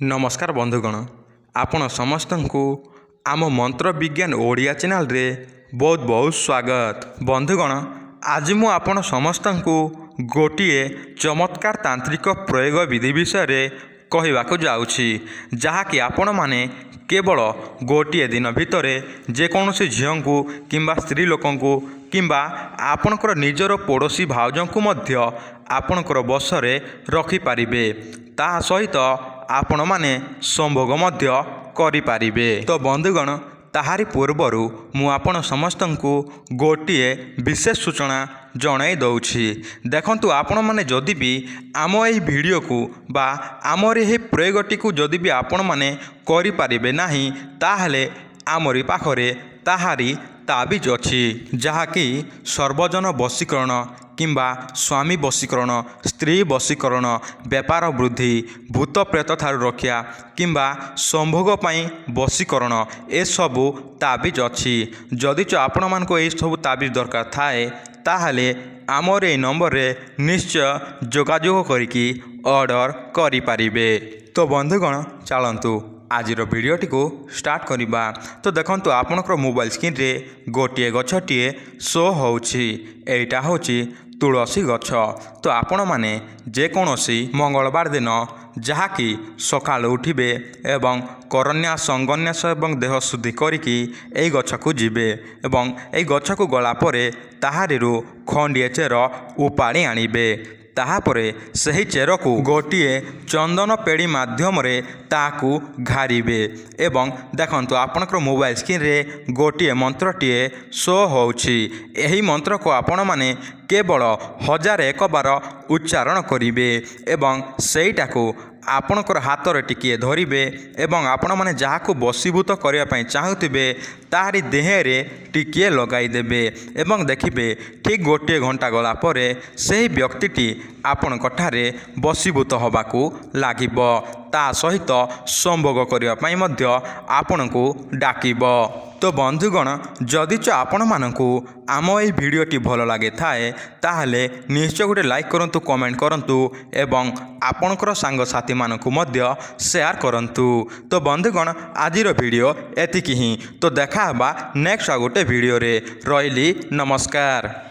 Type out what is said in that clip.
नमस्कार बंधुगण, आपण समस्त को आम मंत्र विज्ञान ओडिया चैनल रे बहुत बहुत स्वागत। बंधुगण, आज मु आपण समस्त को गोटिए चमत्कार तांत्रिक प्रयोग विधि विषय कहवाक जाऊँगी, जहाँकि आपण माने केवल गोटे दिन भितर जेकोसी झील को किंबा स्त्री लोक को किंबा आपणकर निजर पड़ोशी भाउज को आपणकर बसरे रखिपारे। ता सहित आपण माने संभोग करिपारिबे। तो बंधुगण, ताहारी पूर्वरु मु आपण समस्त को गोटे विशेष सूचना जणाई दउछि। देखंतु आपण माने जदि भी आम एही वीडियो को बा आमर एही प्रयोगटी को जदि भी आपण माने करि पारिबे नाही, ताहले आमरी पाखरे ताहारी ताबिज अछि, जहाँकि सर्वजन वशीकरण किंबा स्वामी वशीकरण, स्त्री वशीकरण, व्यापार वृद्धि, भूत प्रेत ठारू रक्षा किंबा संभोग पाई वशीकरण, ए सबु ताबिज अछि। जदि आपण मानको ए सबु ताबिज दरकार थाए, ताहले आमर ए नंबर रे निश्चय जोगाजोग करिकी ऑर्डर करि पारिबे। तो बंधुगण, चलंतु आज भिडियोटी को स्टार्ट करिबा। तो देखंतु आपनकर मोबाइल स्क्रीन रे गोटे गछटिए शो होउछि। एटा होछि तुलसी गछ। तो आपण माने जेकोसी मंगलवार दिन जहाँकि सकाल उठिबे एवं करन्या संगन्यास एवं देह शुद्धि करिकी एई गछ को जिबे एवं एई गछ को गला परे ताहारिरु खंडिए चेर उपाड़ी आनिबे। ताहापरे सही चेर को गोटिए चंदन पेड़ी माध्यम रे ताकू घारिबे एवं देखंतु आपनकर मोबाइल स्क्रीन रे गोटिए मंत्रटिए शो होउछि। एही मंत्र को आपण माने केवल 1001 बार उच्चारण करिबे एवं सेईटा को आपणकर हाथ रे टिकिए धरिबे एवं आपण माने जहाँको बशीभूत करिया पई चाहुथिबे ताहारी देहरे टिकिए लगाई देबे एवं देखिबे ठीक गोटे घंटा गला परे सही व्यक्तिटी आपण कठारे बशीभूत होबाकू लागिबो। ता सहित संभोग करिया पई मध्य आपणको डाकिबो। तो बंधुगण, जदि आपण मानकू आम एही भिडियोटी भल लागे थाए, ताहले निश्चय गोटे लाइक करंतु, कमेंट करंतु एवं आपणकर सांग साथी मानकू मध्य शेयर करंतु। तो बंधुगण, आजिर भिडियो एतिकी ही। तो देखा हबा नेक्स्ट गोटे भिडियो रे। रहिली, नमस्कार।